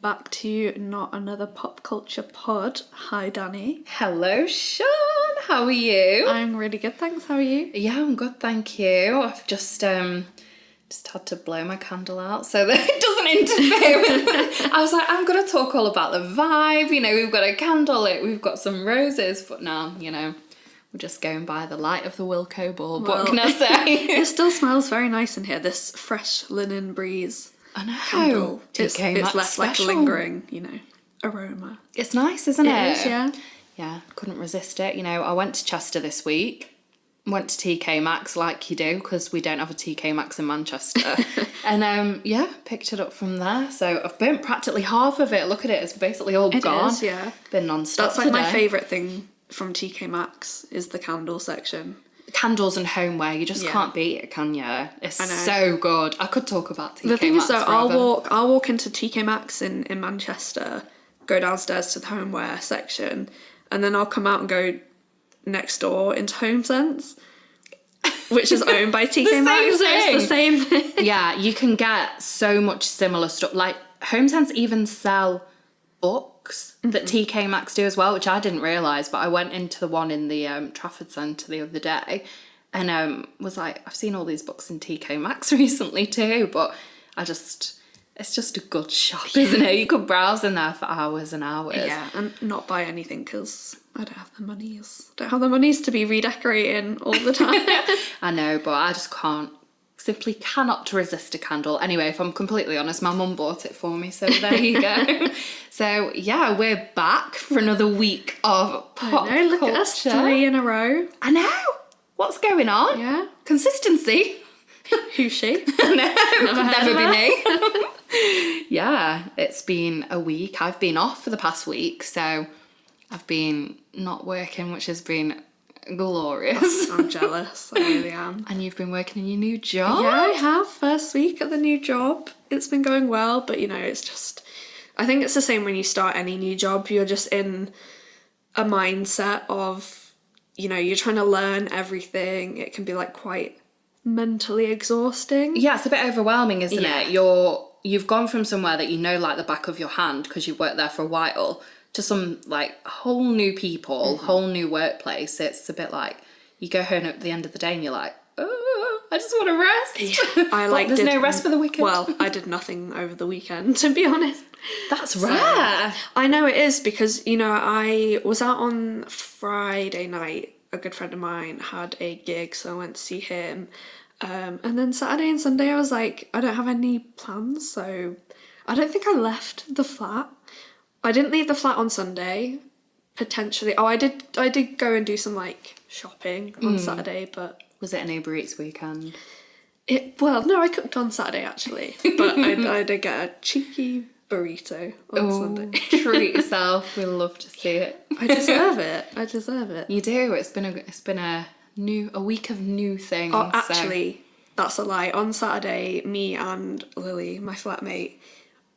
back to Not Another Pop Culture Pod. Hi, Dani. Hello, Sian. How are you? I'm really good, thanks. How are you? Yeah, I'm good, thank you. I've just had to blow my candle out so that it doesn't interfere with I was like, I'm going to talk all about the vibe. You know, we've got a candle lit, we've got some roses, but now, you know, we're just going by the light of the Wilco bulb. Well, what can I say? It still smells very nice in here, this fresh linen breeze. I know. Candle. It's Max left special. like a lingering, you know, aroma. It's nice, isn't it? It is, yeah. Yeah, couldn't resist it. You know, I went to Chester this week. Went to TK Maxx like you do, because we don't have a TK Maxx in Manchester. And yeah, picked it up from there. So I've burnt practically half of it. Look at it, it's basically all gone. It is, yeah. Been non-stop That's like today. my favourite thing from TK Maxx is the candle section. Candles and homeware, you just can't beat it, can you? It's so good. I could talk about TK Maxx. The thing is though, forever. I'll walk into TK Maxx in Manchester, go downstairs to the homeware section, and then I'll come out and go next door into HomeSense, which is owned by TK Maxx. So it's the same thing. Yeah, you can get so much similar stuff. Like HomeSense even sell books that TK Maxx do as well, which I didn't realise, but I went into the one in the Trafford Centre the other day and was like, I've seen all these books in TK Maxx recently too, but it's just a good shop, isn't it? You could browse in there for hours and hours. Yeah, and not buy anything because I don't have the monies. Don't have the monies to be redecorating all the time. I know, but I just simply cannot resist a candle. Anyway, if I'm completely honest, my mum bought it for me, so there you go. So yeah, we're back for another week of pop I know, look at us, 3 in a row. I know. What's going on? Yeah. Consistency. Who's she? Never be me. Yeah, it's been a week. I've been off for the past week, so I've been not working, which has been glorious. I'm jealous. I really am. And you've been working in your new job? Yeah, I have. First week at the new job. It's been going well, but you know, it's just, I think it's the same when you start any new job. You're just in a mindset of, you know, you're trying to learn everything. It can be like quite mentally exhausting. Yeah, it's a bit overwhelming, isn't Yeah. it? You've gone from somewhere that you know like the back of your hand because you've worked there for a while to some like whole new people, whole new workplace. It's a bit like you go home at the end of the day and you're like, oh, I just want to rest. Yeah, there's no rest for the weekend. Well, I did nothing over the weekend, to be honest. That's rare. I know it is because, you know, I was out on Friday night. A good friend of mine had a gig, so I went to see him. And then Saturday and Sunday I was like, I don't have any plans, so I don't think I left the flat. I didn't leave the flat on Sunday, potentially. Oh, I did go and do some like shopping on Saturday, but Was it an Uber Eats weekend? no, I cooked on Saturday actually, but I did get a cheeky burrito on Sunday. Treat yourself. We love to see it. I deserve it. You do. It's been a week of new things. Oh, actually, that's a lie. On Saturday, me and Lily, my flatmate,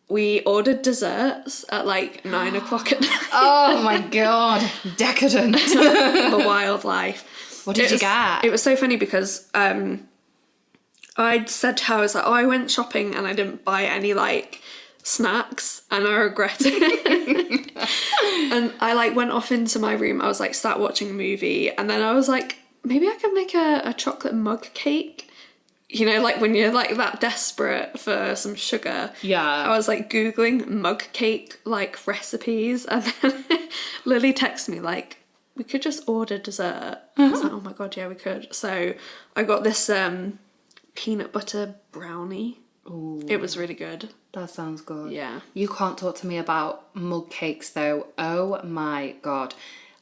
we ordered desserts at like 9 o'clock at night. Oh my god, decadent. The wildlife. What did you get? It was so funny because I'd said to her, I was like, oh, I went shopping and I didn't buy any like snacks and I regret it. And I like went off into my room. I was like sat watching a movie and then I was like, maybe I could make a chocolate mug cake. You know, like when you're like that desperate for some sugar. Yeah. I was like Googling mug cake like recipes and then Lily texted me like, we could just order dessert. I was like, oh my god, yeah, we could. So I got this peanut butter brownie. Ooh, it was really good. That sounds good. Yeah. You can't talk to me about mug cakes though. Oh my god.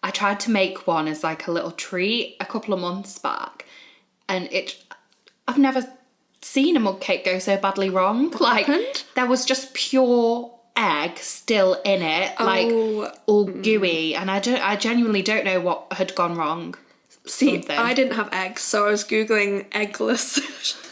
I tried to make one as like a little treat a couple of months back and I've never seen a mug cake go so badly wrong. What happened? There was just pure egg still in it, like all gooey, and I genuinely don't know what had gone wrong. See, I didn't have eggs, so I was Googling eggless.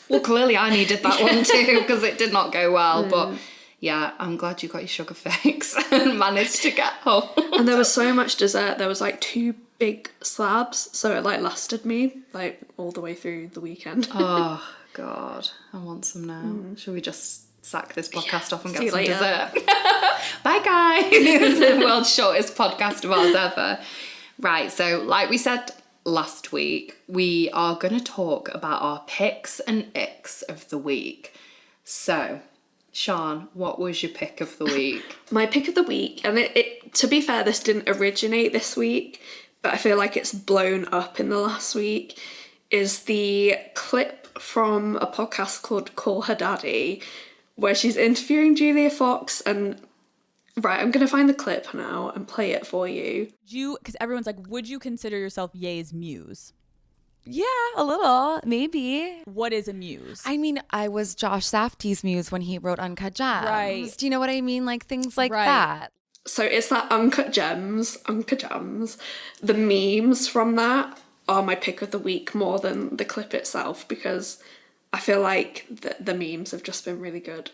Well, clearly I needed that one too because it did not go well, but yeah, I'm glad you got your sugar fix and managed to get home. And there was so much dessert. There was like 2 big slabs, so it like lasted me like all the way through the weekend. Oh god, I want some now. Should we just sack this podcast off and See get you some later. dessert? Bye, guys. It's the world's shortest podcast of ours ever. Right, so like we said last week, we are going to talk about our picks and icks of the week. So, Sian, what was your pick of the week? My pick of the week, and it to be fair, this didn't originate this week, but I feel like it's blown up in the last week, is the clip from a podcast called Call Her Daddy, where she's interviewing Julia Fox. And right, I'm gonna find the clip now and play it for you. Because everyone's like, would you consider yourself Ye's muse? Yeah, a little, maybe. What is a muse? I mean, I was Josh Safdie's muse when he wrote Uncut Gems. Right. Do you know what I mean? Like things like Right. that. So it's that Uncut Gems. The memes from that are my pick of the week more than the clip itself, because I feel like the memes have just been really good.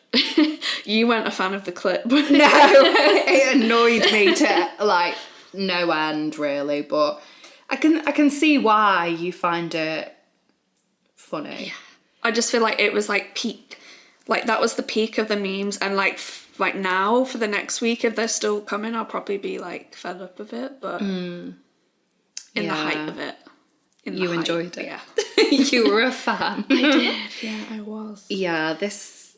You weren't a fan of the clip. No, it annoyed me to like no end really, but I can see why you find it funny. Yeah. I just feel like it was like peak, like that was the peak of the memes, and like now for the next week, if they're still coming, I'll probably be like fed up of it, but in the height of it. You enjoyed it. Yeah. You were a fan. I did, yeah, I was. Yeah, it's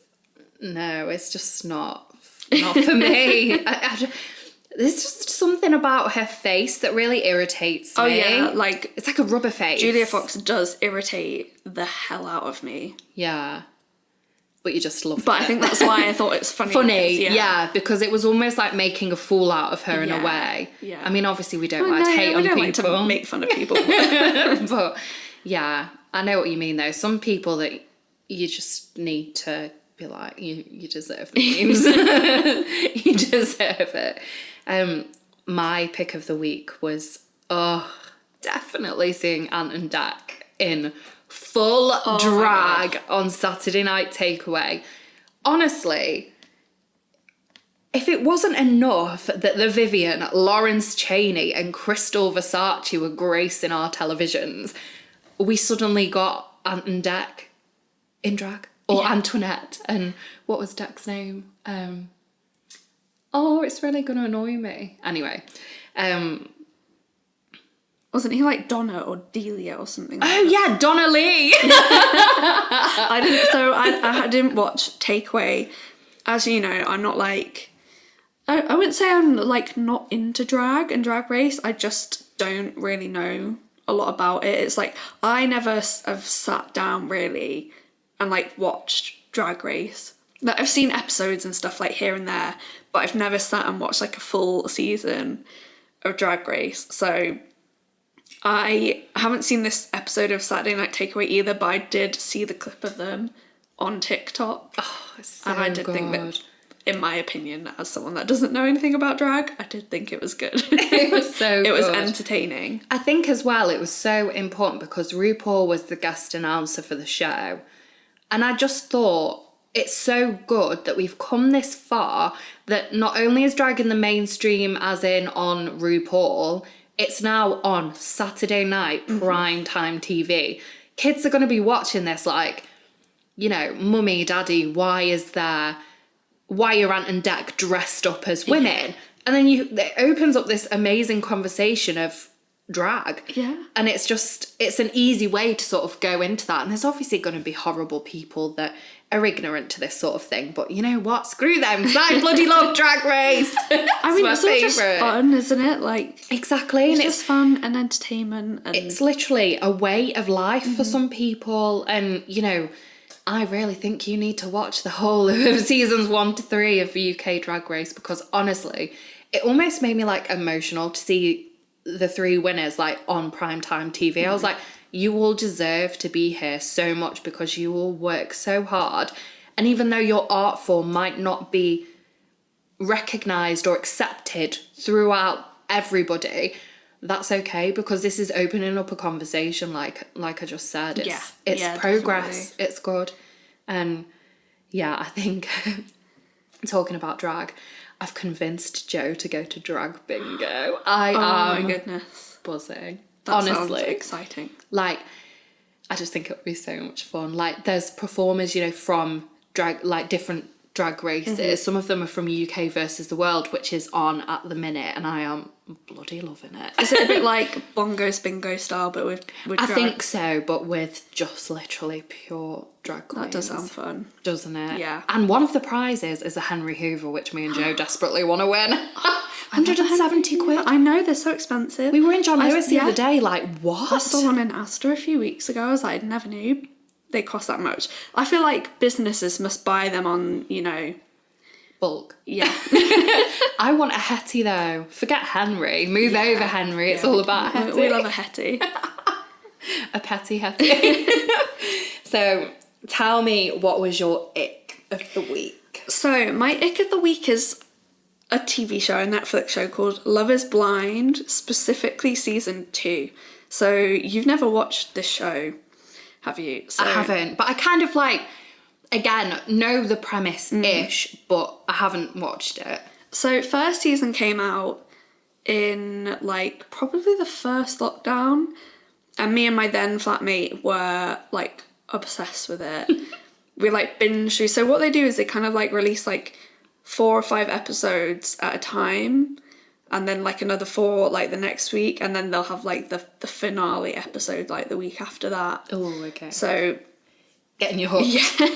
just not for me. There's just something about her face that really irritates me. Oh yeah, like it's like a rubber face. Julia Fox does irritate the hell out of me. Yeah. But you just love But it. I think that's why I thought it's funny. Funny, because, yeah, because it was almost like making a fool out of her in a way. Yeah. I mean, obviously we don't like to hate on we don't people. like to make fun of people. But yeah, I know what you mean though. Some people that you just need to be like, you deserve the memes. You deserve it. My pick of the week was definitely seeing Ant and Dec in full drag on Saturday Night Takeaway. Honestly, if it wasn't enough that the Vivian, Lawrence Chaney and Crystal Versace were gracing our televisions, we suddenly got Ant and Dec in drag. Or Antoinette. And what was Dec's name? It's really going to annoy me. Anyway. Wasn't he like Donna or Delia or something? Oh yeah, Donna Lee. I didn't watch Takeaway. As you know, I'm not like, I wouldn't say I'm like not into drag and Drag Race. I just don't really know a lot about it. It's like I never have sat down really and like watched Drag Race. Like I've seen episodes and stuff like here and there, but I've never sat and watched like a full season of Drag Race. So I haven't seen this episode of Saturday Night Takeaway either, but I did see the clip of them on TikTok. Oh, it's so and I did good. think that, in my opinion, as someone that doesn't know anything about drag, I did think it was good. It was so It was good. entertaining. I think as well it was so important because RuPaul was the guest announcer for the show. And I just thought it's so good that we've come this far that not only is drag in the mainstream as in on RuPaul, it's now on Saturday night prime time TV. Kids are going to be watching this like, you know, mummy, daddy, why are Ant and Dec dressed up as women? And then it opens up this amazing conversation of drag. Yeah. And it's an easy way to sort of go into that. And there's obviously going to be horrible people that are ignorant to this sort of thing. But you know what? Screw them, because I bloody love Drag Race. I mean, it's all just fun, isn't it? Like, Exactly. it's And just fun and entertainment. And it's literally a way of life for some people. And, you know, I really think you need to watch the whole of seasons 1 to 3 of UK Drag Race, because honestly, it almost made me like emotional to see the 3 winners like on primetime TV. I was like, you all deserve to be here so much because you all work so hard. And even though your art form might not be recognised or accepted throughout everybody, that's okay, because this is opening up a conversation like I just said. It's progress. Definitely. It's good. And yeah, I think talking about drag, I've convinced Joe to go to drag bingo. I oh am my goodness. buzzing. That Honestly. sounds exciting. Like, I just think it would be so much fun. Like, there's performers, you know, from drag, like different drag races. Some of them are from UK versus the world, which is on at the minute, and I am bloody loving it. Is it a bit like Bongo's Bingo style, but with I drag? think so, but with just literally pure drag queens. That does sound fun. Doesn't it? Yeah. And one of the prizes is a Henry Hoover, which me and Joe desperately want to win. 170 quid. I know, they're so expensive. We were in John Lewis the yeah. other day, like, what? I saw one in Astor a few weeks ago. I was like, I never knew they cost that much. I feel like businesses must buy them on, you know... Bulk. Yeah. I want a Hetty, though. Forget Henry. Move over Henry. It's all about Hetty. We love a Hetty. A petty Hetty. So, tell me, what was your ick of the week? So, my ick of the week is a TV show, a Netflix show called Love is Blind, specifically season 2. So, you've never watched this show, have you? So, I haven't, but I kind of like, again, know the premise-ish, but I haven't watched it. So, first season came out in, like, probably the first lockdown, and me and my then flatmate were, like, obsessed with it. We, like, binge through. So what they do is they kind of, like, release, like, 4 or 5 episodes at a time, and then, like, another 4, like, the next week, and then they'll have, like, the finale episode, like, the week after that. Oh, okay. So... Getting your hook. Yeah.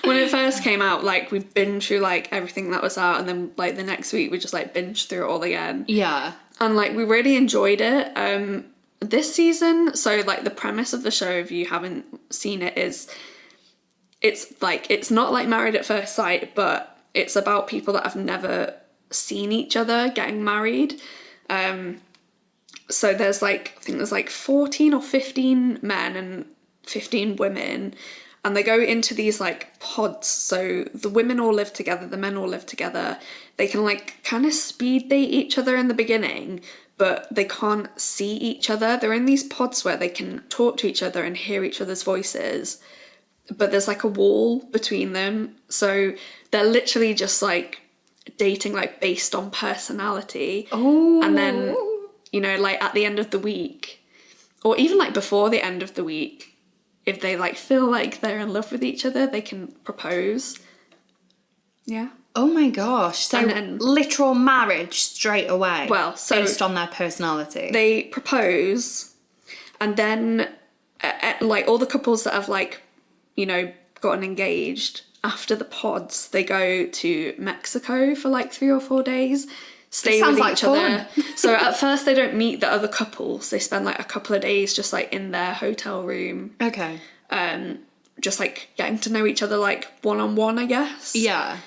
When it first came out, like, we binged through, like, everything that was out, and then, like, the next week we just, like, binged through it all again. Yeah. And, like, we really enjoyed it. This season, so, like, the premise of the show, if you haven't seen it, is it's, like, it's not like Married at First Sight, but it's about people that have never seen each other getting married. So there's, like, I think there's, like, 14 or 15 men and 15 women, and they go into these, like, pods. So the women all live together, the men all live together. They can, like, kind of speed date each other in the beginning, but they can't see each other. They're in these pods where they can talk to each other and hear each other's voices, but there's, like, a wall between them. So they're literally just, like, dating, like, based on personality. Oh. And then, you know, like, at the end of the week, or even, like, before the end of the week, if they, like, feel like they're in love with each other, they can propose. Yeah. Oh my gosh. So, And then- literal marriage straight away. Well, so- based on their personality. They propose, and then, like, all the couples that have, like, you know, gotten engaged, after the pods, they go to Mexico for, like, 3 or 4 days, stay with sounds each like other. So at first they don't meet the other couples. They spend, like, a couple of days just, like, in their hotel room, Okay. just, like, getting to know each other, like, one-on-one, I guess. Yeah.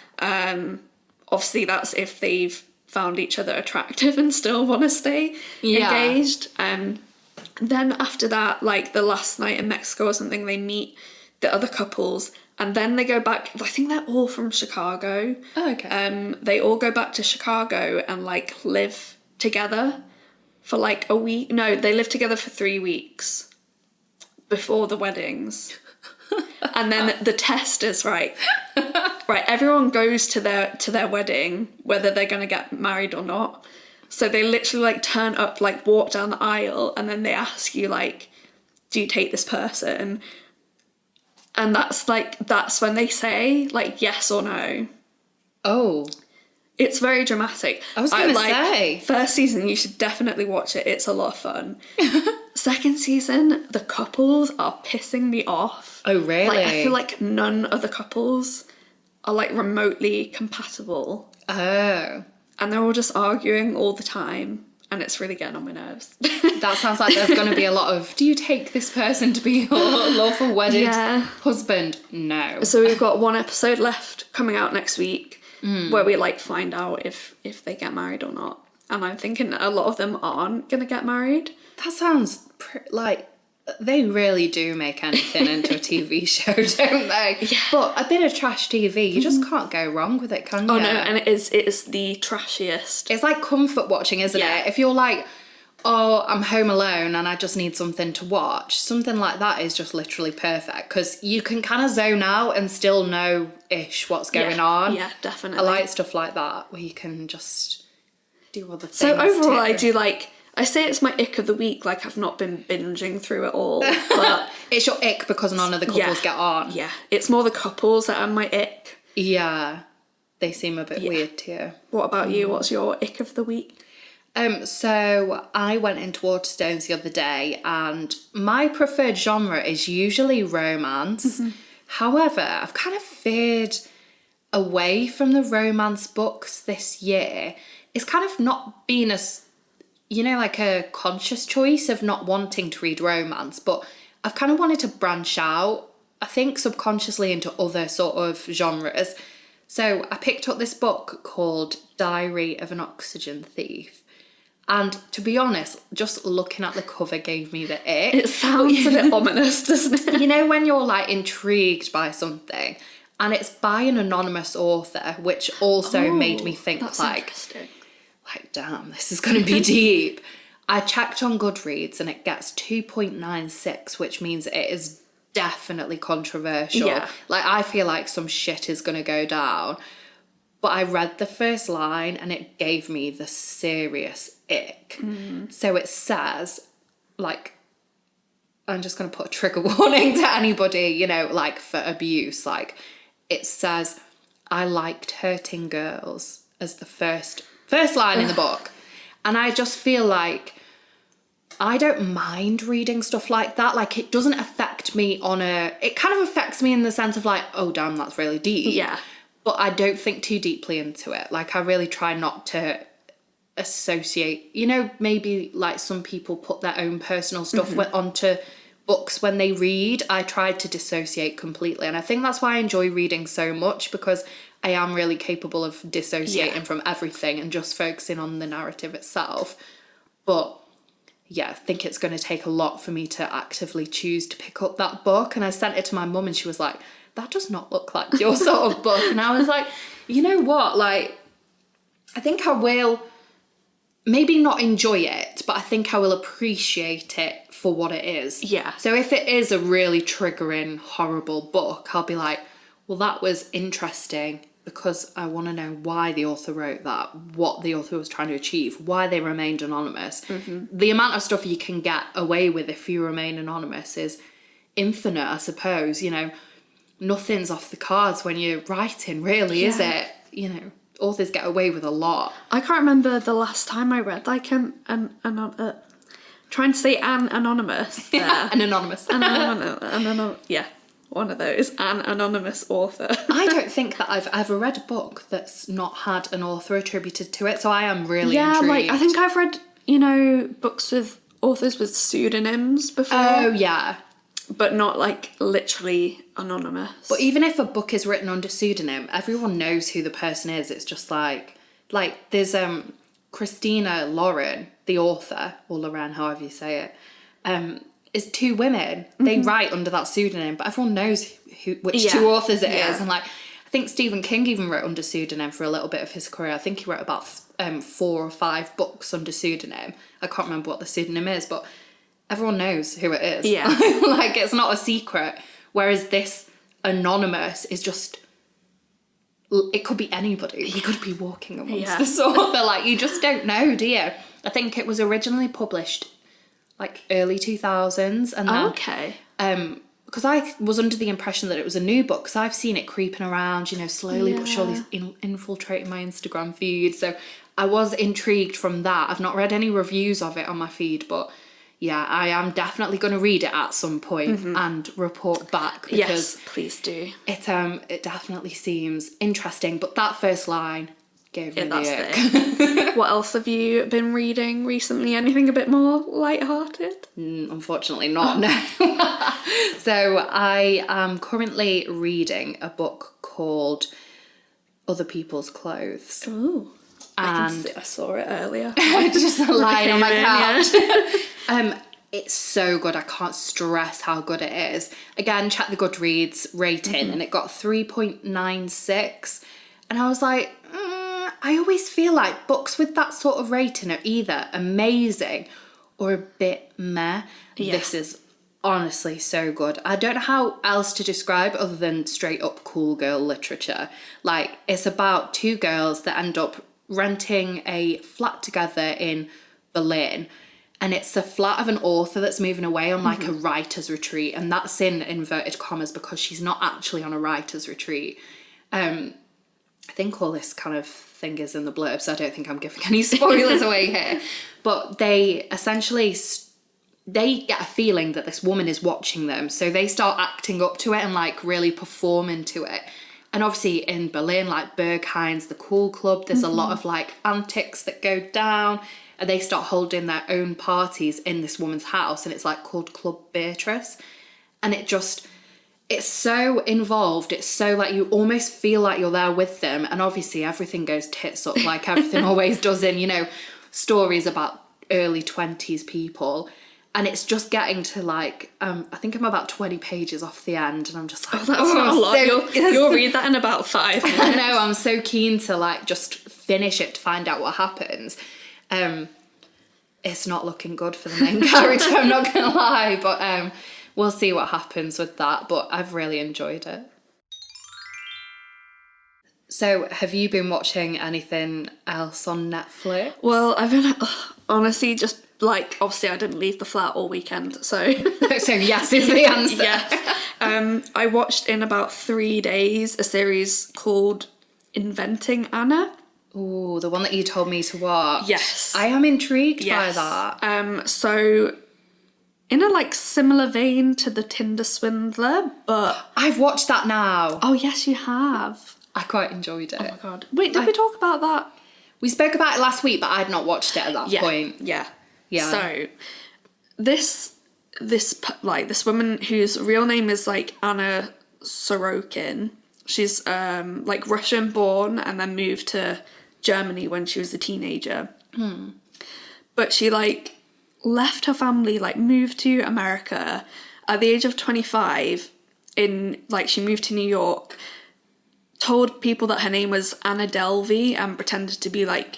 Obviously that's if they've found each other attractive and still want to stay engaged. Then after that, like, the last night in Mexico or something, they meet the other couples, and then they go back. I think they're all from Chicago. Oh, okay. They all go back to Chicago and, like, live together for, like, a week. No, they live together for 3 weeks before the weddings. And then the test is, right, everyone goes to their wedding, whether they're going to get married or not. So they literally, like, turn up, like, walk down the aisle, and then they ask you, like, do you take this person? And that's when they say, like, yes or no. Oh. It's very dramatic. I was going to say. First season, you should definitely watch it. It's a lot of fun. Second season, the couples are pissing me off. Oh, really? Like, I feel like none of the couples are, like, remotely compatible. Oh. And they're all just arguing all the time. And it's really getting on my nerves. That sounds like there's going to be a lot of, do you take this person to be your lawful wedded husband? No. So we've got 1 episode left coming out next week where we, like, find out if they get married or not. And I'm thinking a lot of them aren't going to get married. That sounds like they really do make anything into a TV show, don't they? Yeah. But a bit of trash TV, you just can't go wrong with it, can you? Oh no, and it is the trashiest. It's like comfort watching, isn't it? If you're like, oh, I'm home alone and I just need something to watch, something like that is just literally perfect, because you can kind of zone out and still know-ish what's going on. Yeah, definitely. I like stuff like that where you can just do other things. So overall, too. I do like... I say it's my ick of the week, like, I've not been binging through it all, but... It's your ick because none of the couples get on. Yeah, it's more the couples that are my ick. Yeah, they seem a bit weird too. What about you? What's your ick of the week? So I went into Waterstones the other day, and my preferred genre is usually romance. However, I've kind of veered away from the romance books this year. It's kind of not been like a conscious choice of not wanting to read romance, but I've kind of wanted to branch out, I think subconsciously, into other sort of genres. So I picked up this book called Diary of an Oxygen Thief. And to be honest, just looking at the cover gave me the ick. It sounds a bit ominous, doesn't it? You know, when you're like intrigued by something and it's by an anonymous author, which also made me think like, damn, this is going to be deep. I checked on Goodreads and it gets 2.96, which means it is definitely controversial. Yeah. Like, I feel like some shit is going to go down. But I read the first line and it gave me the serious ick. So it says, like, I'm just going to put a trigger warning to anybody, you know, like for abuse. Like, it says, I liked hurting girls as the first line in the book. And I just feel like I don't mind reading stuff like that. Like, it doesn't affect me it kind of affects me in the sense of like, oh, damn, that's really deep. Yeah. But I don't think too deeply into it. Like, I really try not to associate, you know, maybe like some people put their own personal stuff onto books when they read. I try to dissociate completely. And I think that's why I enjoy reading so much, because I am really capable of dissociating from everything and just focusing on the narrative itself. But yeah, I think it's going to take a lot for me to actively choose to pick up that book. And I sent it to my mum and she was like, that does not look like your sort of book. And I was like, you know what? Like, I think I will maybe not enjoy it, but I think I will appreciate it for what it is. Yeah. So if it is a really triggering, horrible book, I'll be like, well, that was interesting because I want to know why the author wrote that, what the author was trying to achieve, why they remained anonymous. The amount of stuff you can get away with if you remain anonymous is infinite, I suppose. You know, nothing's off the cards when you're writing, really, is it? You know, authors get away with a lot. I can't remember the last time I read like trying to say an anonymous there. An anonymous. Yeah, one of those, an anonymous author. I don't think that I've ever read a book that's not had an author attributed to it, so I am really intrigued. Like, I think I've read, you know, books with authors with pseudonyms before. Oh, yeah. But not, like, literally anonymous. But even if a book is written under pseudonym, everyone knows who the person is. It's just like there's Christina Lauren, the author, or Lauren, however you say it, is two women. They write under that pseudonym, but everyone knows which two authors it is. And, like, I think Stephen King even wrote under pseudonym for a little bit of his career. I think he wrote about 4 or 5 books under pseudonym. I can't remember what the pseudonym is, but everyone knows who it is. Yeah. Like, it's not a secret. Whereas this anonymous is just, it could be anybody. You could be walking amongst this author. Like, you just don't know, do you? I think it was originally published like early 2000s. And then, because I was under the impression that it was a new book, because I've seen it creeping around, you know, slowly but surely infiltrating my Instagram feed. So I was intrigued from that. I've not read any reviews of it on my feed, but yeah, I am definitely going to read it at some point and report back, because yes, please do. It definitely seems interesting. But that first line gave me the ick. What else have you been reading recently? Anything a bit more lighthearted? Unfortunately not, no. So I am currently reading a book called Other People's Clothes. Ooh. I saw it earlier. Just lying on my couch. It's so good. I can't stress how good it is. Again, check the Goodreads rating and it got 3.96. And I was like, I always feel like books with that sort of rating are either amazing or a bit meh. Yeah. This is honestly so good. I don't know how else to describe other than straight up cool girl literature. Like, it's about 2 girls that end up renting a flat together in Berlin, and it's the flat of an author that's moving away on like a writer's retreat, and that's in inverted commas because she's not actually on a writer's retreat. I think all this kind of thing is in the blurb, so I don't think I'm giving any spoilers away here. But they essentially, they get a feeling that this woman is watching them. So they start acting up to it and like really performing to it. And obviously in Berlin, like Berghein's, the cool club, there's a lot of like antics that go down. And they start holding their own parties in this woman's house. And it's like called Club Beatrice. And it's so involved. It's so like you almost feel like you're there with them. And obviously everything goes tits up like everything always does in, you know, stories about early 20s people. And it's just getting to like, I think I'm about 20 pages off the end. And I'm just like, that's not a lot. You'll read that in about 5 minutes. I know, I'm so keen to like just finish it to find out what happens. It's not looking good for the main character, I'm not gonna lie. But we'll see what happens with that, but I've really enjoyed it. So, have you been watching anything else on Netflix? Well, I've been honestly just like, obviously I didn't leave the flat all weekend, so So yes is the answer. yes. I watched in about 3 days a series called Inventing Anna. Ooh, the one that you told me to watch. Yes. I am intrigued Yes. by that. So in a like similar vein to the Tinder Swindler, but I've watched that now. oh yes, you have. I quite enjoyed it. Oh my god! Wait, did we talk about that? We spoke about it last week, but I'd not watched it at that point. Yeah. Yeah. So this woman whose real name is like Anna Sorokin. She's like Russian born and then moved to Germany when she was a teenager. But she like left her family, like moved to America at the age of 25. She moved to New York, told people that her name was Anna Delvey and pretended to be like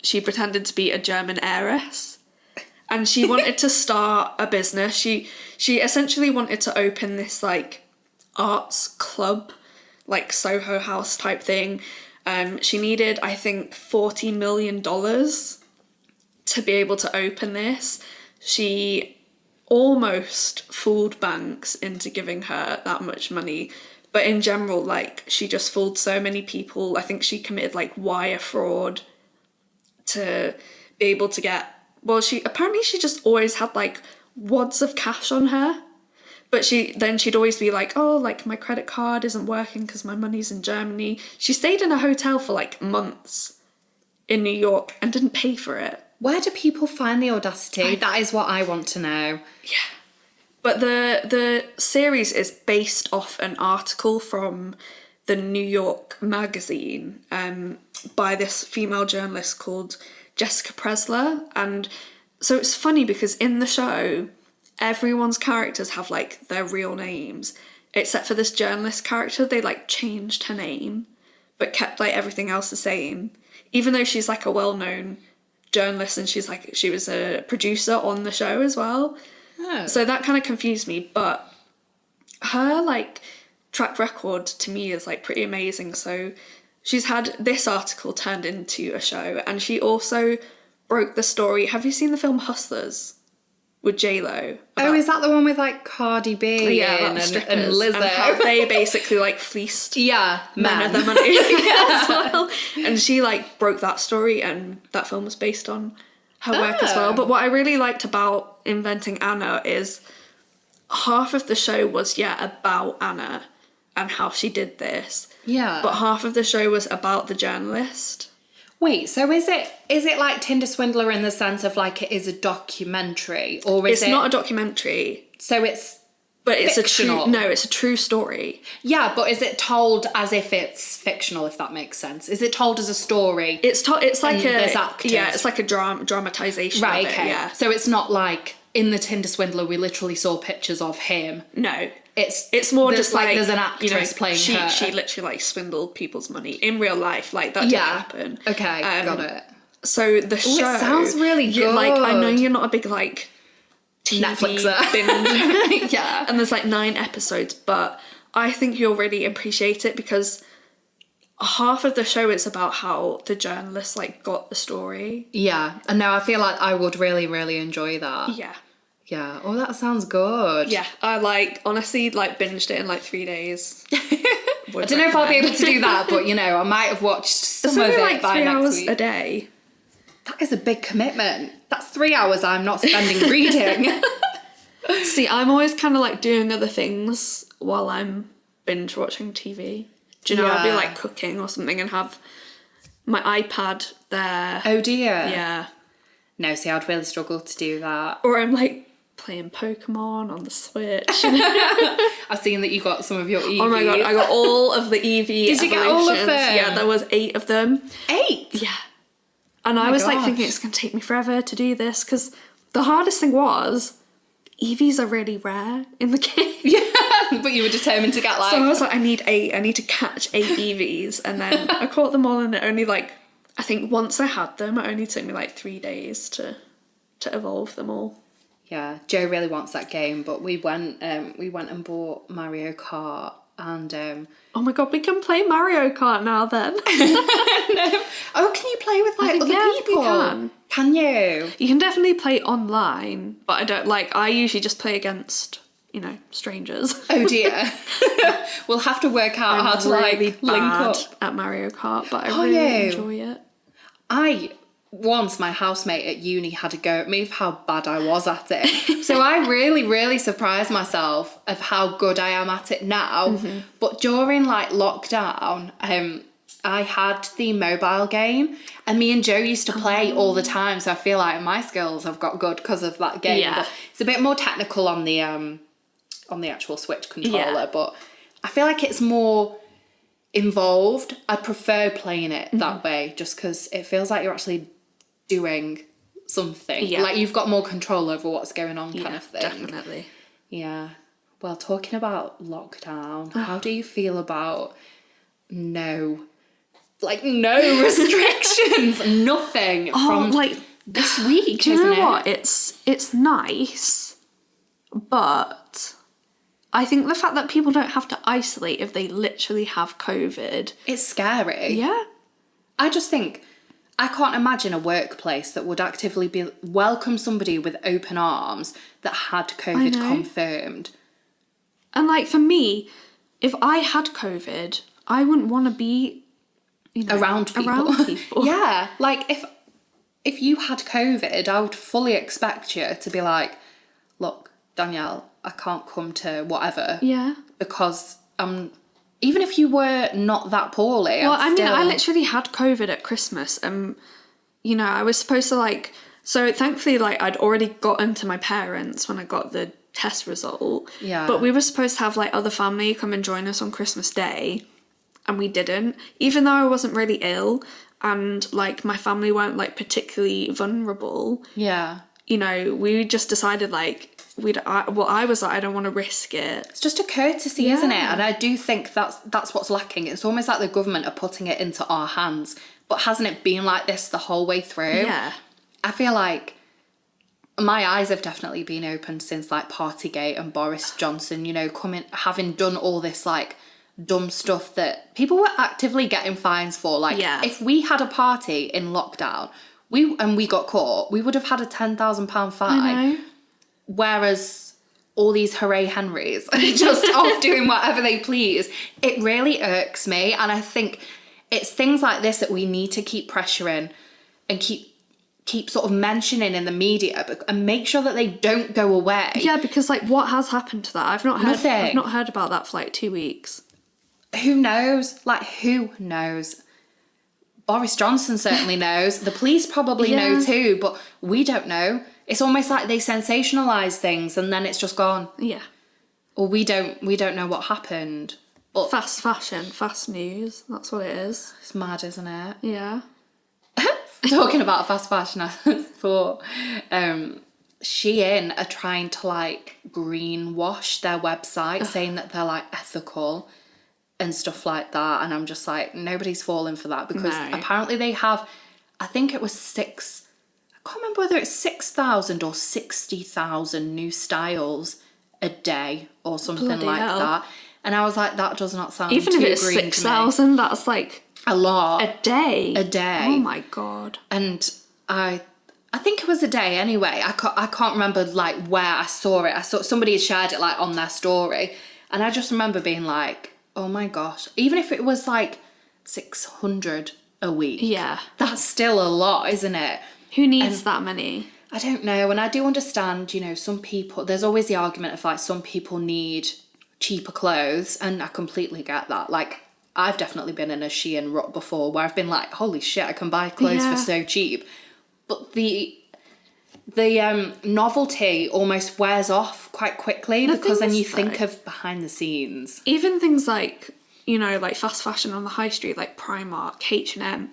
she pretended to be a German heiress. And she wanted to start a business. She essentially wanted to open this like arts club, like Soho House type thing. She needed, I think, $40 million to be able to open this. She almost fooled banks into giving her that much money. But in general, like, she just fooled so many people. I think she committed like wire fraud to be able to get, well, she just always had like wads of cash on her. But she'd always be like, oh, like my credit card isn't working because my money's in Germany. She stayed in a hotel for like months in New York and didn't pay for it. Where do people find the audacity? That is what I want to know. Yeah. But the series is based off an article from the New York Magazine by this female journalist called Jessica Presler. And so it's funny because in the show, everyone's characters have like their real names, except for this journalist character. They like changed her name, but kept like everything else the same. Even though she's like a well-known journalist and she was a producer on the show as well. Oh. So that kind of confused me, but her like track record to me is like pretty amazing. So she's had this article turned into a show, and she also broke the story. Have you seen the film Hustlers with J-Lo? Oh, is that the one with like Cardi B and Lizzo? And how they basically like fleeced men of their money as well. And she like broke that story, and that film was based on her work as well. But what I really liked about Inventing Anna is half of the show was about Anna and how she did this. Yeah. But half of the show was about the journalist. Wait, so is it like Tinder Swindler in the sense of like it is a documentary, or is it's not a documentary? So it's fictional. It's a true story. Yeah, but is it told as if it's fictional? If that makes sense, is it told as a story? It's like there's actors. It's like a dramatization. Right. Of it, okay. Yeah. So it's not like in the Tinder Swindler we literally saw pictures of him. No. It's more just like there's an actress playing her. She literally like swindled people's money in real life. Like that didn't happen. Okay, got it. So the show it sounds really good. Like I know you're not a big like TV Netflixer. binge. Yeah. And there's like 9 episodes, but I think you'll really appreciate it because half of the show is about how the journalist like got the story. Yeah. And now I feel like I would really, really enjoy that. Yeah. Yeah. Oh, that sounds good. Yeah. I honestly binged it in like 3 days. I don't know if I'll be able to do that, but you know, I might have watched some of it like by 3 next hours week. a day. That is a big commitment. That's 3 hours I'm not spending reading. See, I'm always kind of like doing other things while I'm binge watching TV. Do you know, I'll be Yeah. like cooking or something and have my iPad there. Oh dear. Yeah. No, see, I'd really struggle to do that. Or I'm like playing Pokemon on the Switch. You know? I've seen that you got some of your EVs. Oh my god, I got all of the EV Did you get all of evolutions. them? Yeah, there was 8 of them. 8? Yeah. And I my was like gosh. thinking it's going to take me forever to do this because the hardest thing was EVs are really rare in the game. Yeah, but you were determined to get like... So I was like, I need 8. I need to catch 8 EVs. And then I caught them all and it only like, I think once I had them, it only took me like 3 days to evolve them all. Yeah, Joe really wants that game, but we went and bought Mario Kart and... Oh my god, we can play Mario Kart now then. No. Oh, can you play with like think, other yeah, I think people? you can. Can you? You can definitely play online, but I usually just play against, you know, strangers. Oh dear. We'll have to work out how to really like link bad up. at Mario Kart, but I Are really you? enjoy it. Once my housemate at uni had a go at me for how bad I was at it. So I really, really surprised myself of how good I am at it now. Mm-hmm. But during like lockdown, I had the mobile game and me and Joe used to play all the time. So I feel like my skills have got good because of that game. Yeah. But it's a bit more technical on the actual Switch controller, Yeah. but I feel like it's more involved. I prefer playing it Mm-hmm. that way just because it feels like you're actually doing something. Yeah. Like you've got more control over what's going on kind of thing. Definitely. Yeah. Well, talking about lockdown, how do you feel about no restrictions, nothing from like this week, do you isn't know it? what? It's nice, but I think the fact that people don't have to isolate if they literally have COVID. It's scary. Yeah. I just think I can't imagine a workplace that would actively welcome somebody with open arms that had COVID know. confirmed. And like for me, if I had COVID, I wouldn't want to be, you know, Around people. Yeah, like if you had COVID, I would fully expect you to be like, look, Danielle, I can't come to whatever. Yeah. Because even if you were not that poorly. Well, I'd still... I literally had COVID at Christmas, and you know, I was supposed to like. So thankfully, like I'd already gotten to my parents when I got the test result. Yeah. But we were supposed to have like other family come and join us on Christmas Day, and we didn't. Even though I wasn't really ill, and like my family weren't like particularly vulnerable. Yeah. You know, we just decided like I was like, I don't want to risk it. It's just a courtesy, isn't it? Yeah. And I do think that's what's lacking. It's almost like the government are putting it into our hands. But hasn't it been like this the whole way through? Yeah. I feel like my eyes have definitely been opened since like Partygate and Boris Johnson, you know, having done all this like dumb stuff that people were actively getting fines for. Like if we had a party in lockdown, we got caught, we would have had a £10,000 fine. I know. Whereas all these hooray Henrys are just off doing whatever they please. It really irks me. And I think it's things like this that we need to keep pressuring and keep sort of mentioning in the media and make sure that they don't go away. Yeah, because like what has happened to that? I've not heard about that for like 2 weeks. Who knows? Like, who knows? Boris Johnson certainly knows. The police probably know too, but we don't know. It's almost like they sensationalise things and then it's just gone. Yeah. Or we don't know what happened. But Fast fashion, fast news. That's what it is. it's mad, isn't it? Yeah. Talking about fast fashion, I thought Shein are trying to like greenwash their website, saying that they're like ethical and stuff like that. And I'm just like, nobody's falling for that because apparently they have, I think it was I can't remember whether it's 6,000 or 60,000 new styles a day or something Bloody like hell. that. And I was like, that does not sound Even too if it's green to me. 6,000, that's like A lot. a day. A day. Oh my god. And I think it was a day anyway. I can't remember like where I saw it. I saw somebody had shared it like on their story. And I just remember being like, Oh my gosh. Even if it was like 600 a week. Yeah. That's still a lot, isn't it? Who needs that many? I don't know. And I do understand, you know, some people, there's always the argument of like some people need cheaper clothes. And I completely get that. Like, I've definitely been in a Sian rut before where I've been like, holy shit, I can buy clothes for so cheap. But the novelty almost wears off quite quickly because then you think of behind the scenes. Even things like, you know, like fast fashion on the high street, like Primark, H&M,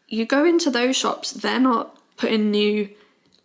you go into those shops, they're not putting new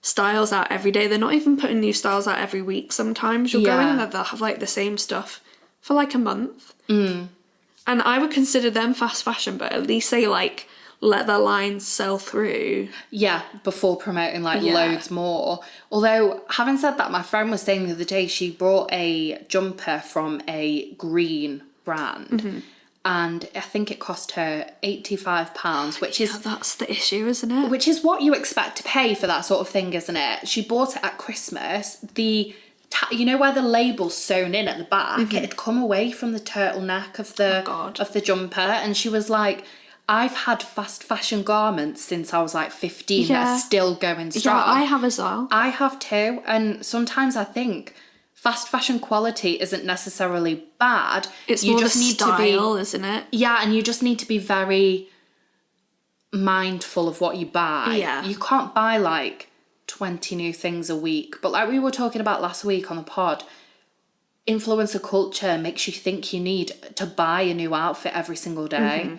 styles out every day. They're not even putting new styles out every week. Sometimes you'll go in there, they'll have like the same stuff for like a month. And I would consider them fast fashion, but at least they like let their lines sell through. Yeah, before promoting like loads more. Although, having said that, my friend was saying the other day she bought a jumper from a green brand. And I think it cost her £85, which is... that's the issue, isn't it? Which is what you expect to pay for that sort of thing, isn't it? She bought it at Christmas. You know where the label's sewn in at the back? It had come away from the turtleneck of the jumper. And she was like, I've had fast fashion garments since I was like 15 that are still going strong. Yeah, I have as well. I have too. And sometimes I think fast fashion quality isn't necessarily bad. It's more the style, isn't it? Yeah, and you just need to be very mindful of what you buy. Yeah. You can't buy like 20 new things a week. But like we were talking about last week on the pod, influencer culture makes you think you need to buy a new outfit every single day.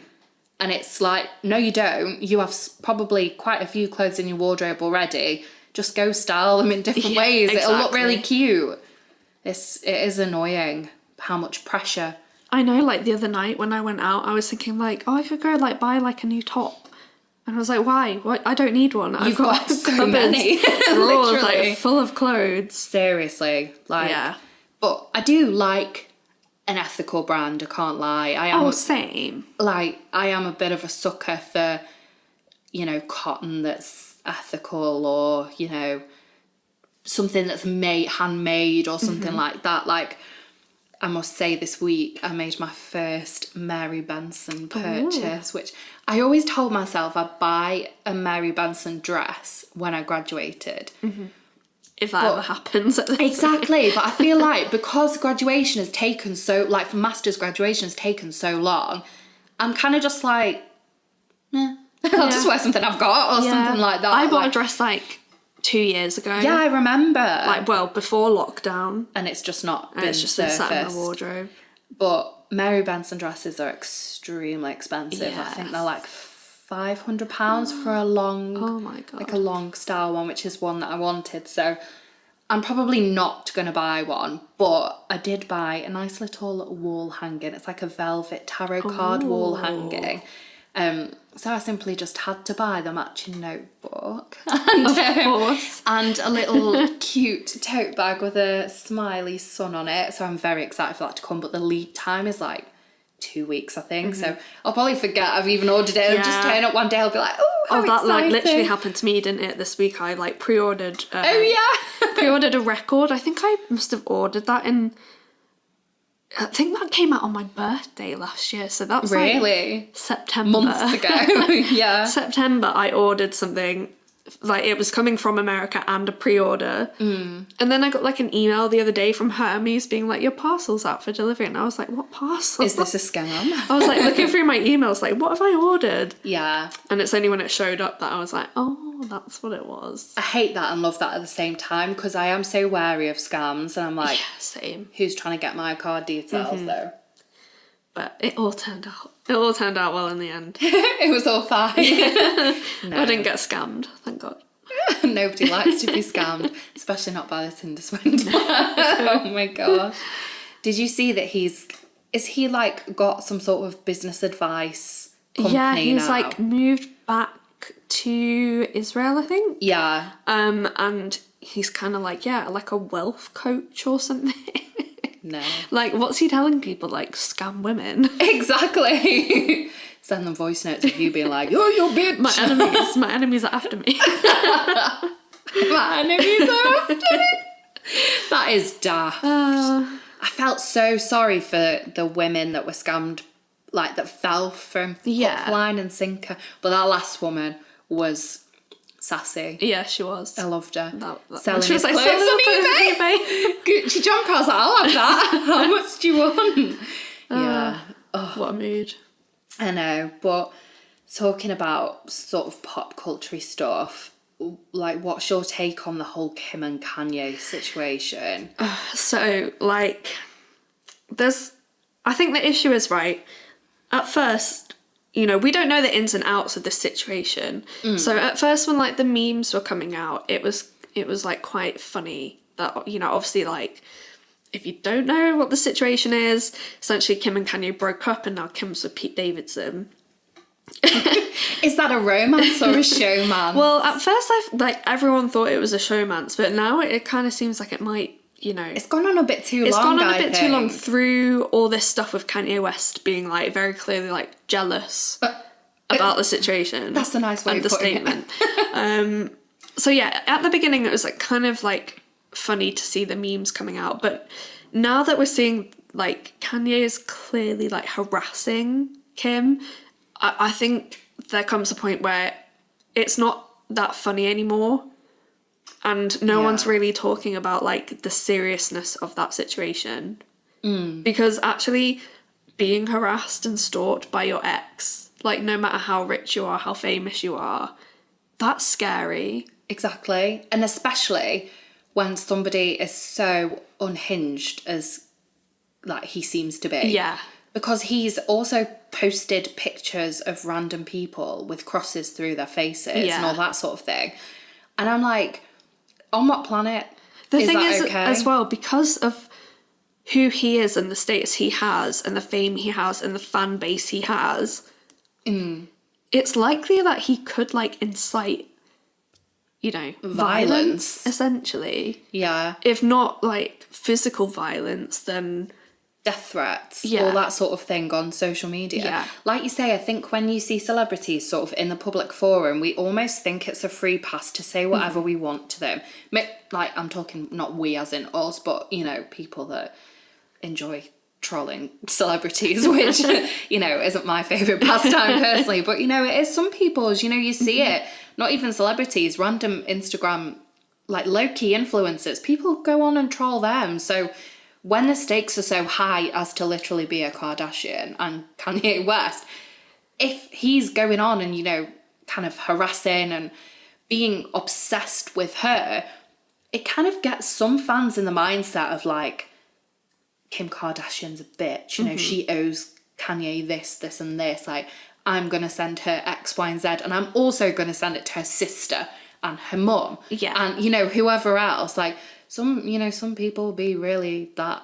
And it's like, no, you don't. You have probably quite a few clothes in your wardrobe already. Just go style them in different ways. Exactly. It'll look really cute. It is annoying how much pressure. I know, like the other night when I went out, I was thinking like, oh, I could go like buy like a new top. And I was like, why? What? I don't need one. You've got so many. Drawers, like full of clothes. Seriously. Like, yeah. But I do like an ethical brand, I can't lie. Same. Like, I am a bit of a sucker for, you know, cotton that's ethical or, you know, something that's handmade or something like that. Like, I must say this week I made my first Mary Benson purchase, which I always told myself I'd buy a Mary Benson dress when I graduated. If that ever happens. Exactly, but I feel like because graduation has taken for master's graduation has taken so long, I'm kind of just like, I'll just wear something I've got or something like that. I bought a dress like 2 years ago. Yeah, I remember. Like, well, before lockdown. And it's just not been it's just been sat in the wardrobe. But Mary Benson dresses are extremely expensive. Yes. I think they're like £500 for a long, oh my God, like a long style one, which is one that I wanted. So I'm probably not going to buy one, but I did buy a nice little wall hanging. It's like a velvet tarot card wall hanging. So I simply just had to buy the matching notebook and, of course, and a little cute tote bag with a smiley sun on it. So I'm very excited for that to come, but the lead time is like 2 weeks, I think. So I'll probably forget I've even ordered it and just turn up one day. I'll be like, how that exciting. Like literally happened to me, didn't it? This week I like pre-ordered. Pre-ordered a record. I think I must have ordered that I think that came out on my birthday last year, so that's really like September. Months ago. Yeah. September I ordered something, like it was coming from America and a pre-order. And then I got like an email the other day from Hermes being like, your parcel's out for delivery, and I was like, what parcel? Is this a scam? I was like looking through my emails like, what have I ordered? Yeah. And it's only when it showed up that I was like, oh, that's what it was. I hate that and love that at the same time because I am so wary of scams and I'm like, same. Who's trying to get my card details though? But it all turned out well in the end. It was all fine. No. I didn't get scammed, thank God. Nobody likes to be scammed, especially not by the Tinder swindler. Oh my gosh. Did you see that is he like got some sort of business advice company Yeah, he's now? like moved back to Israel, I think. Yeah. And he's kind of like, like a wealth coach or something. No. Like, what's he telling people? Like, scam women. Exactly. Send them voice notes of you being like, oh, you're bitch. My enemies are after me. My enemies are after me. That is daft. I felt so sorry for the women that were scammed, like that fell from hook, line and sinker. But that last woman was sassy. Yeah, she was. I loved her. Selling his clothes on eBay. Gucci jumper, I was like, I'll have that. How much do you want? Yeah. What a mood. I know, but talking about sort of pop culture stuff, like, what's your take on the whole Kim and Kanye situation? So, like, I think the issue is, right, at first, you know, we don't know the ins and outs of this situation. So at first when, like, the memes were coming out, it was like, quite funny that, you know, obviously, like, if you don't know what the situation is, essentially Kim and Kanye broke up and now Kim's with Pete Davidson. Is that a romance or a showman? Well, at first, everyone thought it was a showmance, but now it kind of seems like it might, you know... It's gone on a bit too long, It's gone on a bit too long through all this stuff with Kanye West being, like, very clearly, like, jealous about the situation. That's a nice way of putting it. So, yeah, at the beginning, it was, like, kind of, like, funny to see the memes coming out, but now that we're seeing, like, Kanye is clearly, like, harassing Kim... I think there comes a point where it's not that funny anymore, and no one's really talking about, like, the seriousness of that situation. Because actually being harassed and stalked by your ex, like, no matter how rich you are, how famous you are, that's scary. Exactly. And especially when somebody is so unhinged as, like, he seems to be. Yeah. Because he's also posted pictures of random people with crosses through their faces and all that sort of thing. And I'm like, on what planet is that okay? As well, because of who he is and the status he has and the fame he has and the fan base he has, it's likely that he could, like, incite, you know, violence, essentially. Yeah. If not, like, physical violence, then... death threats, all that sort of thing on social media. Yeah. Like you say, I think when you see celebrities sort of in the public forum, we almost think it's a free pass to say whatever we want to them. Like, I'm talking not we as in us, but, you know, people that enjoy trolling celebrities, which, you know, isn't my favourite pastime personally, but, you know, it is some people's, you know, you see it, not even celebrities, random Instagram, like, low-key influencers, people go on and troll them, so... when the stakes are so high as to literally be a Kardashian and Kanye West, if he's going on and, you know, kind of harassing and being obsessed with her, it kind of gets some fans in the mindset of, like, Kim Kardashian's a bitch, you know, she owes Kanye this and this, like, I'm going to send her X, Y, and Z, and I'm also going to send it to her sister and her mum. Yeah. And, you know, whoever else, like... some people be really that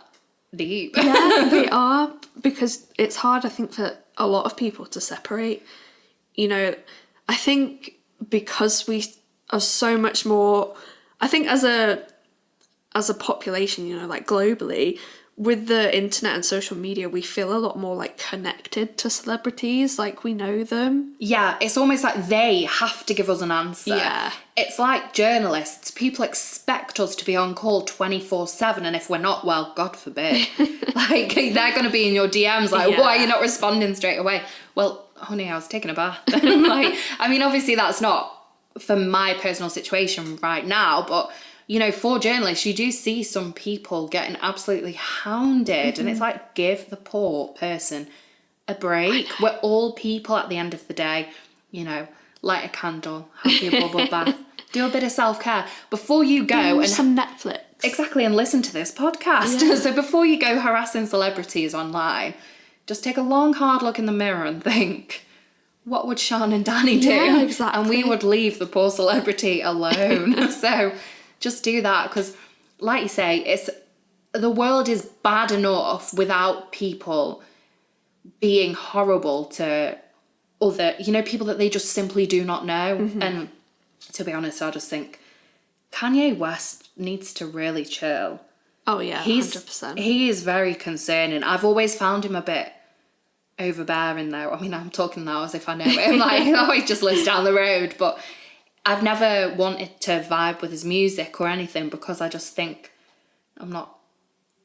deep. Yeah, they are, because it's hard, I think, for a lot of people to separate. You know, I think because we are so much more, I think as a population, you know, like, globally, with the internet and social media, we feel a lot more, like, connected to celebrities, like, we know them. Yeah, it's almost like they have to give us an answer. Yeah. It's like journalists. People expect us to be on call 24/7, and if we're not, well, God forbid. Like, they're going to be in your DMs like, why are you not responding straight away? Well, honey, I was taking a bath. Like, I mean, obviously that's not for my personal situation right now, but... you know, for journalists, you do see some people getting absolutely hounded, and it's like, give the poor person a break. We're all people at the end of the day. You know, light a candle, have your bubble bath, do a bit of self-care before you go and some Netflix. Exactly, and listen to this podcast. Yeah. So before you go harassing celebrities online, just take a long, hard look in the mirror and think, what would Sian and Dani do? Yeah, exactly. And we would leave the poor celebrity alone. So... just do that, because, like you say, the world is bad enough without people being horrible to other, you know, people that they just simply do not know. And to be honest, I just think Kanye West needs to really chill. Oh yeah, 100%. He is very concerning. I've always found him a bit overbearing, though. I mean, I'm talking now as if I know him. Like, he always just lives down the road, but... I've never wanted to vibe with his music or anything, because I just think I'm not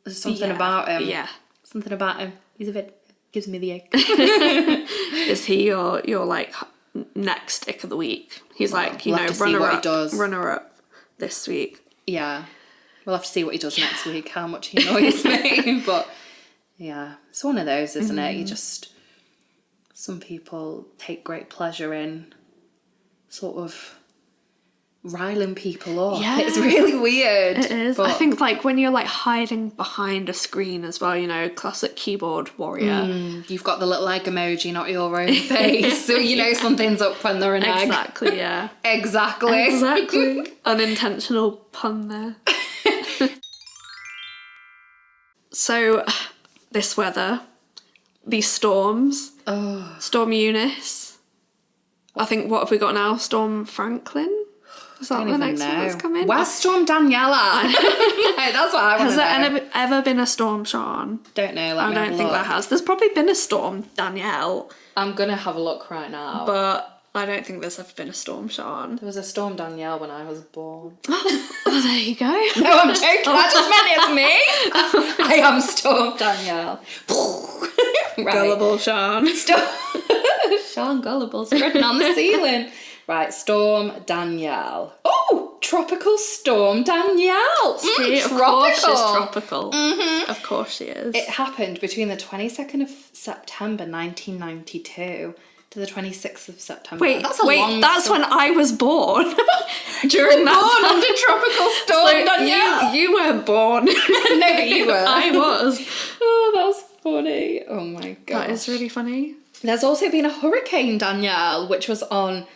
There's something about him. Yeah. Something about him. He's a bit, gives me the ick. Is he your like next ick of the week? He's like, we'll have to see what he does. runner up this week. Yeah. We'll have to see what he does next week, how much he annoys me. But yeah, it's one of those, isn't it? You just, some people take great pleasure in sort of riling people up. Yeah. It's really weird. It is. But I think like when you're like hiding behind a screen as well, classic keyboard warrior. you've got the little egg emoji, not your own face. So you know something's up when they're an egg. Exactly, yeah. Exactly. Exactly. Unintentional pun there. So, this weather, these storms, Storm Eunice. I think, what have we got now? Storm Franklin? Is that the next one that's coming? Where's Storm Danielle? That's what I want to know. Has there ever been a Storm Sean? Don't know. I don't think there has. There's probably been a Storm Danielle, I'm going to have a look right now. but I don't think there's ever been a Storm Sean. There was a Storm Danielle when I was born. Oh, there you go. No, I'm joking. I just meant it's me. I am Storm Danielle. Right. Gullible Sean. Sean Gullible's written on the ceiling. Right, Storm Danielle. Oh, Tropical Storm Danielle. See, of course she's tropical. Of course she is. It happened between the 22nd of September 1992 to the 26th of September. Wait, that's when I was born. During that born under Tropical Storm Danielle. You weren't born. No, but you were. I was. Oh, that's funny. Oh my god. That is really funny. There's also been a Hurricane Danielle, which was on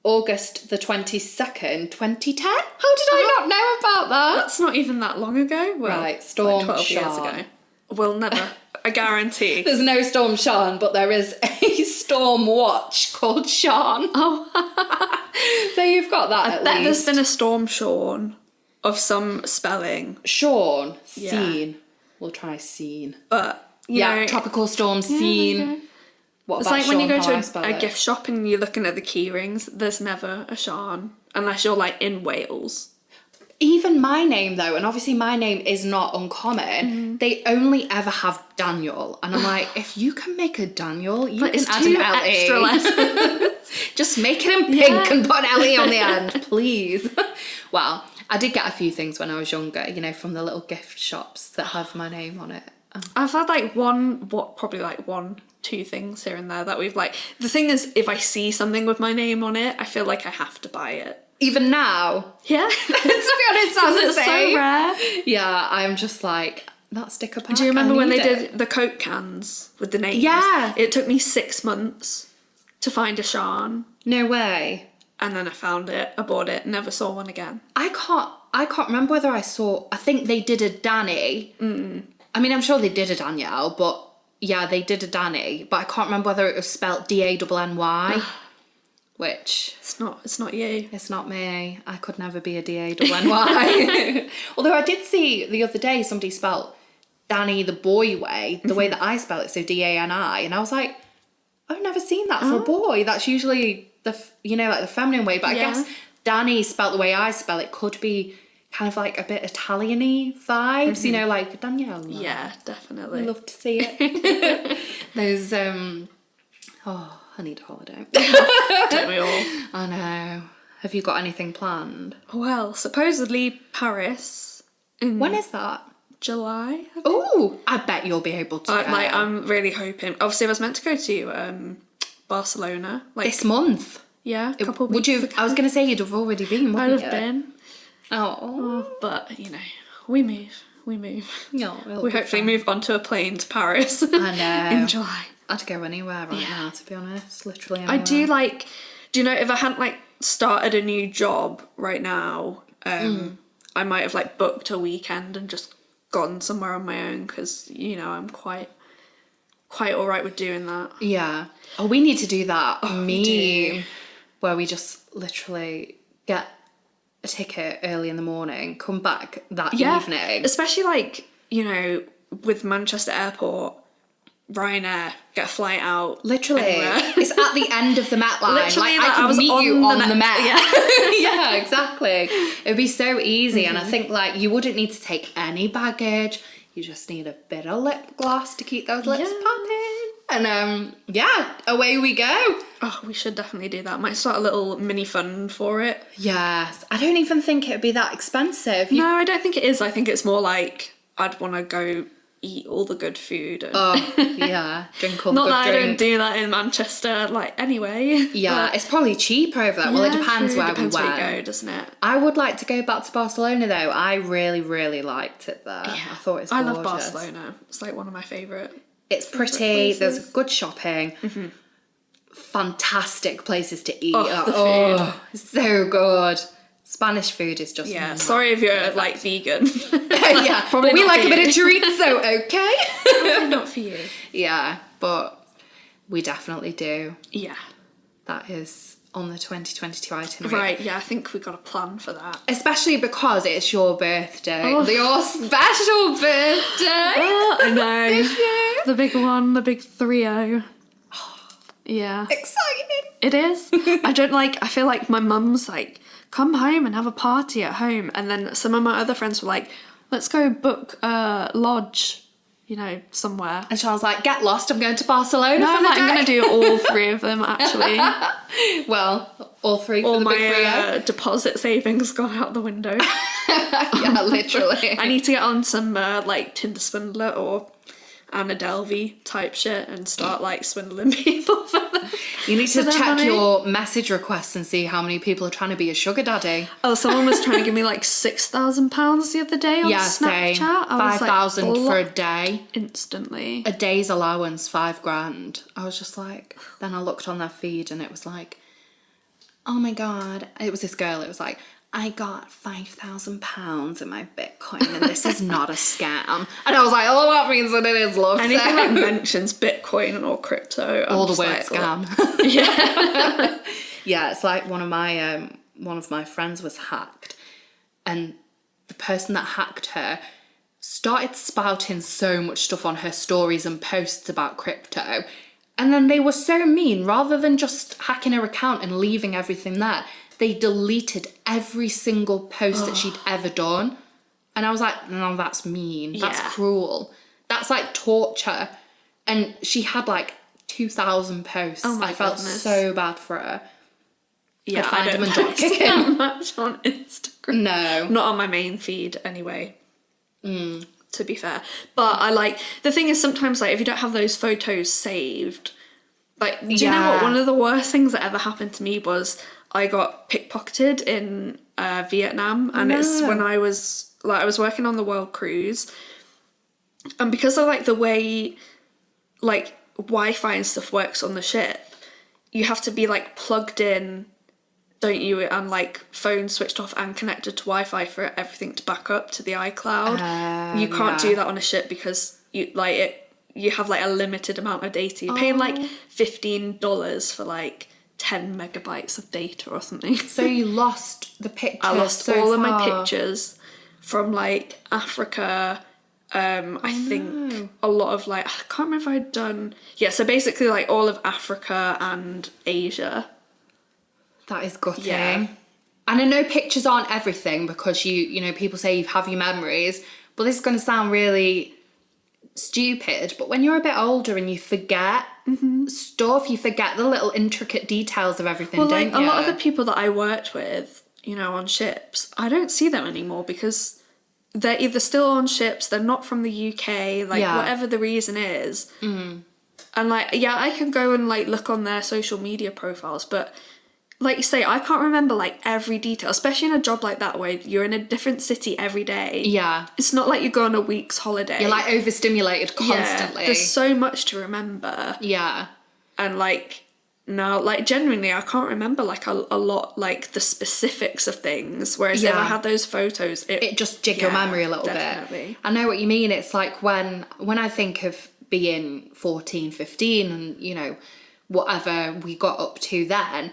August the 22nd, 2010. How did I not know about that? That's not even that long ago. Well, Right, Storm like 12 years Sean. ago. We'll never, I guarantee. There's no Storm Sean, but there is a storm watch called Sean. Oh. So you've got that at Bet least. there's been a Storm Sean of some spelling. Sean, Yeah. Scene. We'll try Scene. But, you know. Tropical Storm, there you Scene. go. What It's about like when you Sean, go how I to spell a it? gift shop and you're looking at the key rings, there's never a Sean. Unless you're like in Wales. Even my name though, and obviously my name is not uncommon, they only ever have Daniel. And I'm like, if you can make a Daniel, you But can it's add two an L-E. extra letters. Just make it in pink and put an L-E on the end, please. Well, I did get a few things when I was younger, from the little gift shops that have my name on it. I've had like probably like 1-2 things here and there that we've like. The thing is, if I see something with my name on it, I feel like I have to buy it. Even now, Yeah. to be honest, I'm the It's so same. rare. Yeah, I'm just like, that sticker pack. Do you remember I when they need it. did the Coke cans with the names? Yeah. It took me 6 months to find a Sean, No way. and then I found it, I bought it, never saw one again. I can't remember whether I think they did a Dani. I mean, I'm sure they did a Danielle, but yeah, they did a Dani, but I can't remember whether it was spelt D-A-N-N-Y, which It's not you. it's not me. I could never be a D-A-N-N-Y. Although I did see the other day somebody spelt Dani the boy way, the way that I spell it, so D-A-N-I, and I was like, I've never seen that for a boy. That's usually like the feminine way, but I Yeah. guess Dani spelt the way I spell it could be kind of like a bit Italian-y vibes, like Danielle. Yeah, I definitely. love to see it. Those, I need a holiday. Don't we all? I know. Have you got anything planned? Well, supposedly Paris in When is that? July. Oh, I bet you'll be able to go. I'm really hoping. Obviously, I was meant to go to Barcelona. Like This month. yeah, a couple Would weeks you? ago. I was going to say you'd have already been, I'd wouldn't have you? been. Oh. But we move. No, it'll We be hopefully fun. move onto a plane to Paris. I know. in July. I'd go anywhere right now, to be honest. Literally anywhere. I do like. Do you know if I hadn't like started a new job right now, I might have like booked a weekend and just gone somewhere on my own because I'm quite all right with doing that. Yeah. Oh, we need to do that. we do. Where we just literally get a ticket early in the morning, come back that evening. Especially like, with Manchester Airport, Ryanair, get a flight out. Literally. anywhere. It's at the end of the Met line. Literally, like, I could was meet you the on the Met. Yeah. Yeah, exactly. It would be so easy. And I think like you wouldn't need to take any baggage. You just need a bit of lip gloss to keep those lips Yes. popping. And yeah, away we go. Oh, we should definitely do that. Might start a little mini fund for it. Yes, I don't even think it'd be that expensive. No, I don't think it is. I think it's more like I'd want to go eat all the good food. And Oh, yeah, drink all the not good that I drink. don't do that in Manchester, like, anyway. Yeah, but- it's probably cheaper over there. Well, it Yeah, depends true. where Depends we where went. you go, doesn't it? I would like to go back to Barcelona though. I really, really liked it there. I thought it was gorgeous. I love Barcelona. It's like one of my favourite. It's pretty. places. There's good shopping. Fantastic places to eat. Oh, the food. So good. Spanish food is just Yeah, sorry if you're like vegan. yeah. Probably we not like for a bit you. of chorizo, okay? Probably not for you. Yeah, but we definitely do. Yeah. That is on the 2022 itinerary. Right, yeah, I think we've got a plan for that. Especially because it's your birthday. Oh. Your special birthday. Oh, I know. This year. The big one, the big 3-0. Yeah. Exciting. It is. I feel like my mum's like, come home and have a party at home. And then some of my other friends were like, let's go book a lodge, somewhere. And Charles like, get lost, I'm going to Barcelona No, for the I'm day. going to do all 3 of them, actually. Well, all 3 All for the my big 3 deposit savings gone out the window. Yeah, literally. I need to get on some like Tinder Swindler or Anna Delvey type shit and start like swindling people for them. You need to For their check money. your message requests and see how many people are trying to be a sugar daddy. Oh, someone was trying to give me like £6,000 the other day on Yeah, Snapchat. same. I was 5,000 like, for a day. instantly. A day's allowance, 5 grand. I was just like, then I looked on their feed and it was like, oh my God. It was this girl, it was like, I got £5,000 in my Bitcoin and this is not a scam. And I was like, oh, that means that it is love. Anything that mentions Bitcoin or crypto, I'm Or the just word like, scam. Yeah. Yeah, it's like one of my friends was hacked, and the person that hacked her started spouting so much stuff on her stories and posts about crypto, and then they were so mean. Rather than just hacking her account and leaving everything there, they deleted every single post that she'd ever done. And I was like, no, that's mean. That's Yeah. cruel. That's like torture. And she had like 2,000 posts. Oh my I felt goodness. so bad for her. Yeah, find I him don't and drop post kick that him. much on Instagram. No. Not on my main feed anyway. To be fair. But I like, the thing is sometimes like if you don't have those photos saved, like, do you know what? Yeah. One of the worst things that ever happened to me was I got pickpocketed in Vietnam, and it's when I was working on the World Cruise, and because of like the way like Wi-Fi and stuff works on the ship, you have to be like plugged in, don't you, and like phone switched off and connected to Wi-Fi for everything to back up to the iCloud. You can't do that on a ship because you have like a limited amount of data. You're paying like $15 for like 10 megabytes of data or something. So you lost the pictures. I lost so all of my far. pictures from like Africa. I think a lot of like, I can't remember if I'd done, so basically like all of Africa and Asia. That is gutting. Yeah. And I know pictures aren't everything because you know, people say you have your memories, but this is going to sound really stupid, but when you're a bit older and you forget stuff, you forget the little intricate details of everything, Well, don't like you? a lot of the people that I worked with, on ships, I don't see them anymore because they're either still on ships, they're not from the UK, like whatever the reason is. And like, I can go and like look on their social media profiles, but like you say, I can't remember like every detail, especially in a job like that where you're in a different city every day. Yeah. It's not like you go on a week's holiday. You're like overstimulated constantly. Yeah, there's so much to remember. Yeah. And like now, like genuinely, I can't remember like a lot like the specifics of things. Whereas if I had those photos, it just jig your memory a little definitely. bit. I know what you mean. It's like when I think of being 14, 15 and, whatever we got up to then,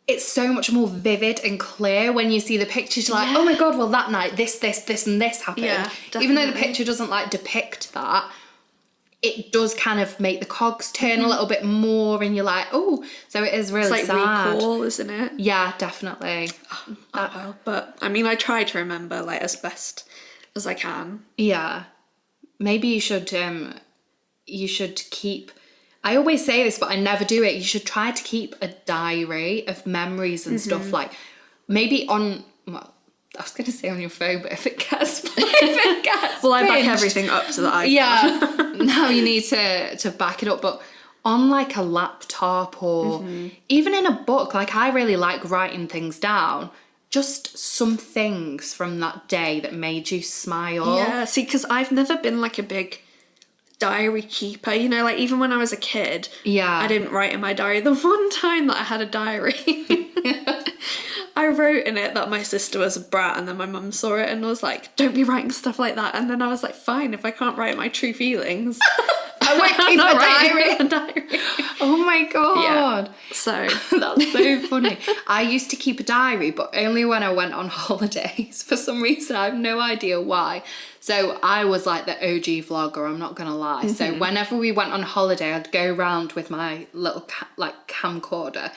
it's so much more vivid and clear when you see the pictures. You're like, oh my God, well that night, this, and this happened. Yeah, Even though the definitely. picture doesn't like depict that, it does kind of make the cogs turn a little bit more and you're like, oh, so it is really It's like sad. recall, isn't it? Yeah, definitely. Well, but I mean, I try to remember like as best as I can. Yeah. maybe you should keep, I always say this, but I never do it. You should try to keep a diary of memories and stuff, like maybe on, well, I was going to say on your phone, but if it gets Well, I back binged, everything up to the iPad. yeah, now you need to back it up. But on like a laptop or even in a book, like I really like writing things down. Just some things from that day that made you smile. Yeah, see, because I've never been like a big diary keeper, you know, like even when I was a kid, Yeah. I didn't write in my diary. The one time that I had a diary, I wrote in it that my sister was a brat, and then my mum saw it and was like, don't be writing stuff like that. And then I was like, fine, if I can't write my true feelings, I won't keep not a diary. writing a diary. Oh my God. Yeah. So That's so funny. I used to keep a diary, but only when I went on holidays. For some reason, I have no idea why. So I was like the OG vlogger, I'm not gonna lie. So whenever we went on holiday, I'd go around with my little camcorder,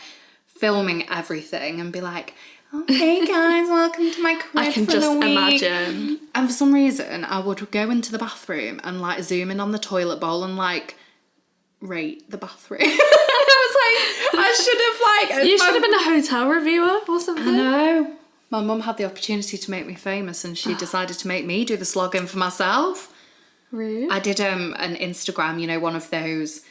filming everything and be like, okay guys, welcome to my crib I can for just the week. imagine. And for some reason, I would go into the bathroom and like zoom in on the toilet bowl and like rate the bathroom. I was like, I should have like... You should have been a hotel reviewer or something. I know. My mum had the opportunity to make me famous and she decided to make me do the slogging for myself. Rude. I did an Instagram, you know, one of those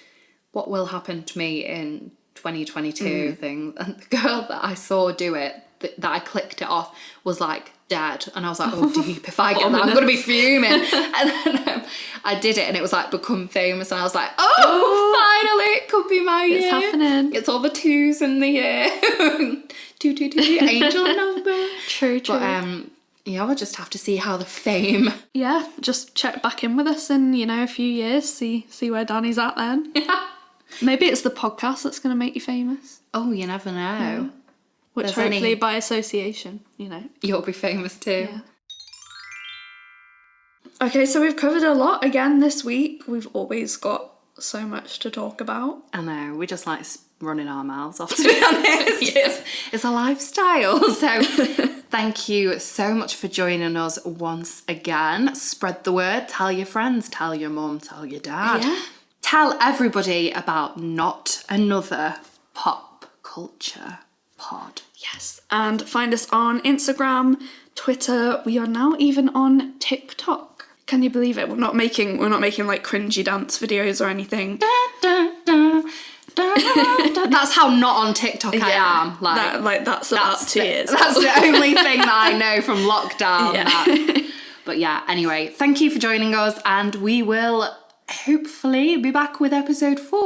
what will happen to me in 2022 things. And the girl that I saw do it, that I clicked it off, was like dead. And I was like, oh deep, if I get that, I'm going to be fuming. And then I did it and it was like become famous. And I was like, finally, it could be my year. It's happening. It's all the twos in the year. 222, angel number. True. But yeah, we'll just have to see how the fame. Yeah, just check back in with us in, you know, a few years, see where Dani's at then. Yeah. Maybe it's the podcast that's going to make you famous. Oh, you never know. Which There's hopefully any- by association, you know. You'll be famous too. Yeah. Okay, so we've covered a lot again this week. We've always got so much to talk about. I know, we just like running our mouths off, to be honest. It's a lifestyle. So thank you so much for joining us once again. Spread the word, tell your friends, tell your mum, tell your dad. Yeah. Tell everybody about Not Another Pop Culture Pod. Yes. And find us on Instagram, Twitter. We are now even on TikTok. Can you believe it? We're not making like cringy dance videos or anything. That's how not on TikTok I am. That's about 2 years. That's the only thing that I know from lockdown. Yeah. But yeah, anyway, thank you for joining us and we will hopefully be back with episode 4.